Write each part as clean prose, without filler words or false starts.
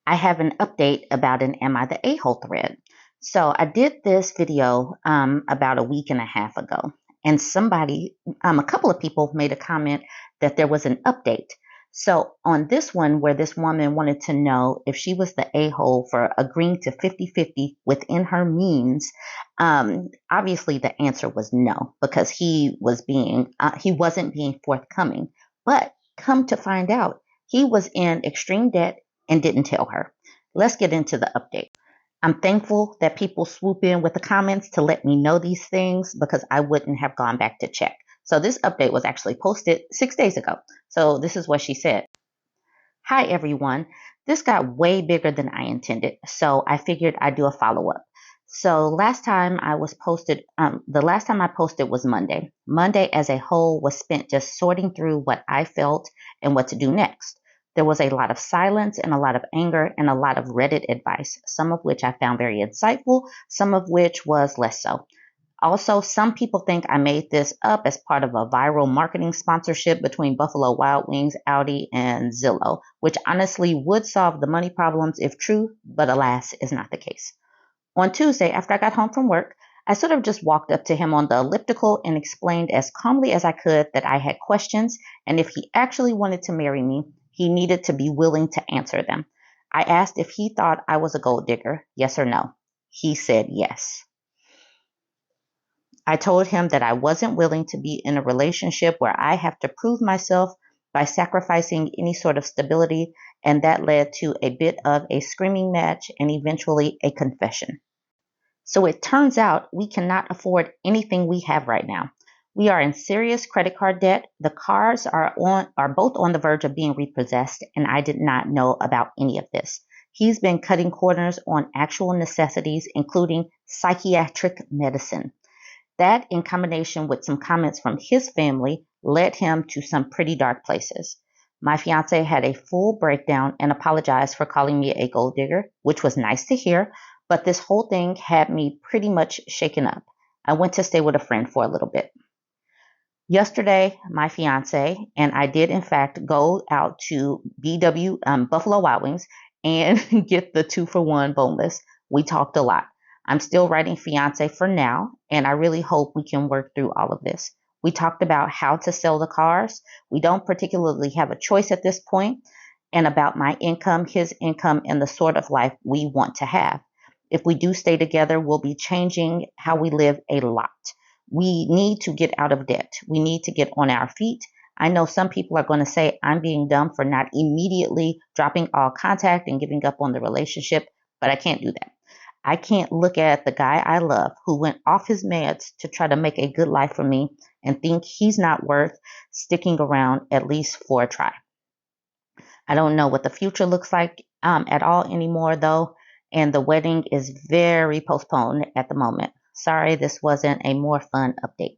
I have an update about an Am I the A-hole thread. So I did this video about a week and a half ago, and a couple of people made a comment that there was an update. So on this one, where this woman wanted to know if she was the a-hole for agreeing to 50-50 within her means, obviously the answer was no, because he wasn't being forthcoming. But come to find out, he was in extreme debt and didn't tell her. Let's get into the update. I'm thankful that people swoop in with the comments to let me know these things because I wouldn't have gone back to check. So this update was actually posted 6 days ago. So this is what she said. Hi everyone. This got way bigger than I intended, so I figured I'd do a follow-up. So the last time I posted was Monday. Monday as a whole was spent just sorting through what I felt and what to do next. There was a lot of silence and a lot of anger and a lot of Reddit advice, some of which I found very insightful, some of which was less so. Also, some people think I made this up as part of a viral marketing sponsorship between Buffalo Wild Wings, Audi, and Zillow, which honestly would solve the money problems if true, but alas, is not the case. On Tuesday, after I got home from work, I sort of just walked up to him on the elliptical and explained as calmly as I could that I had questions, and if he actually wanted to marry me, he needed to be willing to answer them. I asked if he thought I was a gold digger, yes or no. He said yes. I told him that I wasn't willing to be in a relationship where I have to prove myself by sacrificing any sort of stability, and that led to a bit of a screaming match and eventually a confession. So it turns out we cannot afford anything we have right now. We are in serious credit card debt. The cars are both on the verge of being repossessed, and I did not know about any of this. He's been cutting corners on actual necessities, including psychiatric medicine. That, in combination with some comments from his family, led him to some pretty dark places. My fiance had a full breakdown and apologized for calling me a gold digger, which was nice to hear, but this whole thing had me pretty much shaken up. I went to stay with a friend for a little bit. Yesterday, my fiance and I did, in fact, go out to Buffalo Wild Wings and get the 2-for-1 boneless. We talked a lot. I'm still writing fiance for now, and I really hope we can work through all of this. We talked about how to sell the cars. We don't particularly have a choice at this point, and about my income, his income, and the sort of life we want to have. If we do stay together, we'll be changing how we live a lot. We need to get out of debt. We need to get on our feet. I know some people are going to say I'm being dumb for not immediately dropping all contact and giving up on the relationship, but I can't do that. I can't look at the guy I love who went off his meds to try to make a good life for me and think he's not worth sticking around at least for a try. I don't know what the future looks like at all anymore, though, and the wedding is very postponed at the moment. Sorry, this wasn't a more fun update.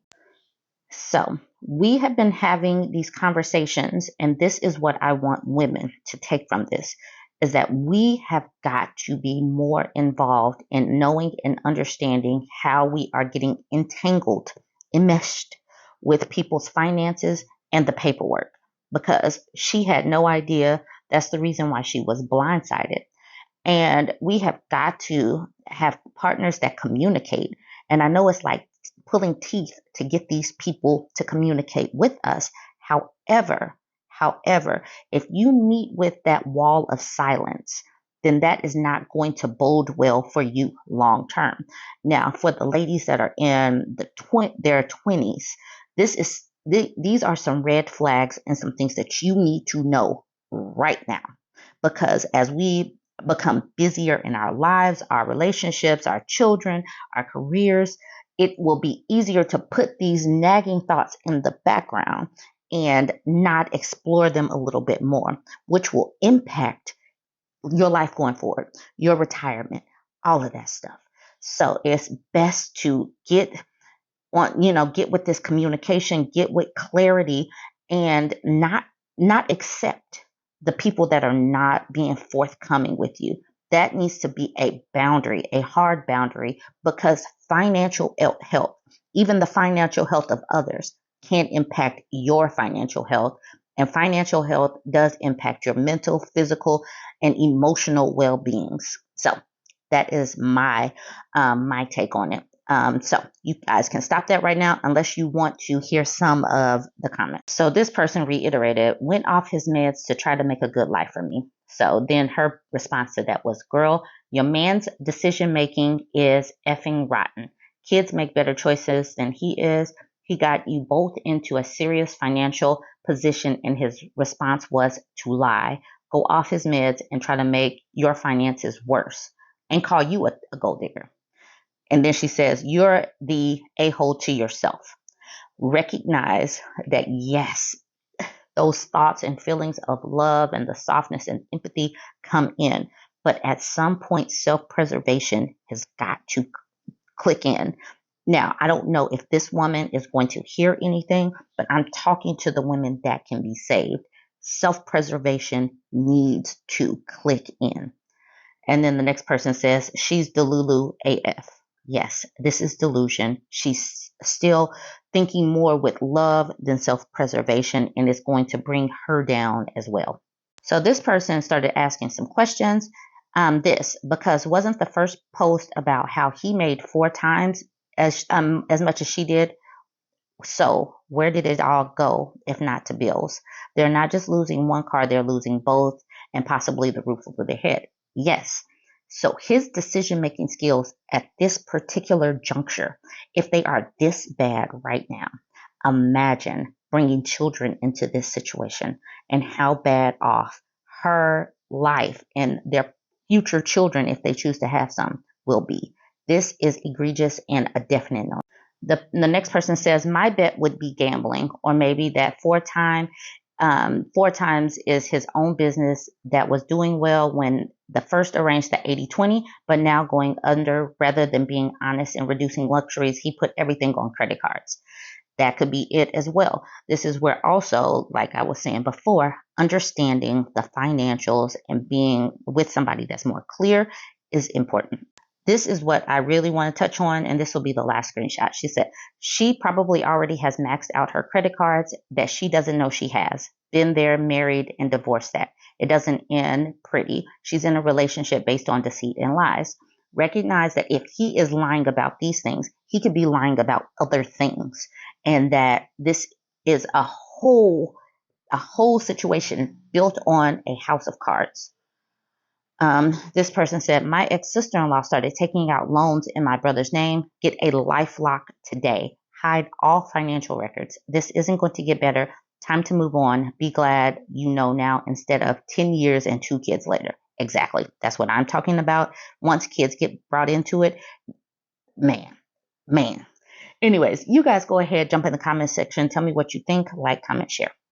So, we have been having these conversations, and this is what I want women to take from this, is that we have got to be more involved in knowing and understanding how we are getting enmeshed with people's finances and the paperwork, because she had no idea. That's the reason why she was blindsided. And we have got to have partners that communicate. And I know it's like pulling teeth to get these people to communicate with us. However, if you meet with that wall of silence, then that is not going to bode well for you long term. Now, for the ladies that are in their 20s, these are some red flags and some things that you need to know right now. Because as we become busier in our lives, our relationships, our children, our careers, it will be easier to put these nagging thoughts in the background and not explore them a little bit more, which will impact your life going forward, your retirement, all of that stuff. So it's best to get with this communication, get with clarity, and not accept the people that are not being forthcoming with you. That needs to be a boundary, a hard boundary, because financial health, even the financial health of others, can impact your financial health. And financial health does impact your mental, physical, and emotional well-beings. So that is my take on it. So you guys can stop that right now unless you want to hear some of the comments. So this person reiterated, went off his meds to try to make a good life for me. So then her response to that was, girl, your man's decision making is effing rotten. Kids make better choices than he is. He got you both into a serious financial position, and his response was to lie, go off his meds, and try to make your finances worse and call you a gold digger. And then she says, you're the a-hole to yourself. Recognize that, yes, those thoughts and feelings of love and the softness and empathy come in. But at some point, self-preservation has got to click in. Now, I don't know if this woman is going to hear anything, but I'm talking to the women that can be saved. Self-preservation needs to click in. And then the next person says, she's Delulu AF. Yes, this is delusion. She's still thinking more with love than self-preservation, and it's going to bring her down as well. So this person started asking some questions. Because wasn't the first post about how he made 4 times as much as she did? So where did it all go if not to bills? They're not just losing one car, they're losing both and possibly the roof over their head. Yes. So his decision-making skills at this particular juncture, if they are this bad right now, imagine bringing children into this situation and how bad off her life and their future children, if they choose to have some, will be. This is egregious and a definite no. The next person says, my bet would be gambling, or maybe that 4 times is his own business that was doing well when the first arranged the 80-20, but now going under. Rather than being honest and reducing luxuries, he put everything on credit cards. That could be it as well. This is where also, like I was saying before, understanding the financials and being with somebody that's more clear is important. This is what I really want to touch on, and this will be the last screenshot. She said she probably already has maxed out her credit cards that she doesn't know she has. Been there, married, and divorced that. It doesn't end pretty. She's in a relationship based on deceit and lies. Recognize that if he is lying about these things, he could be lying about other things, and that this is a whole situation built on a house of cards. This person said, my ex-sister-in-law started taking out loans in my brother's name. Get a LifeLock today. Hide all financial records. This isn't going to get better. Time to move on. Be glad you know now instead of 10 years and 2 kids later. Exactly. That's what I'm talking about. Once kids get brought into it, man. Anyways, you guys go ahead, jump in the comment section. Tell me what you think. Like, comment, share.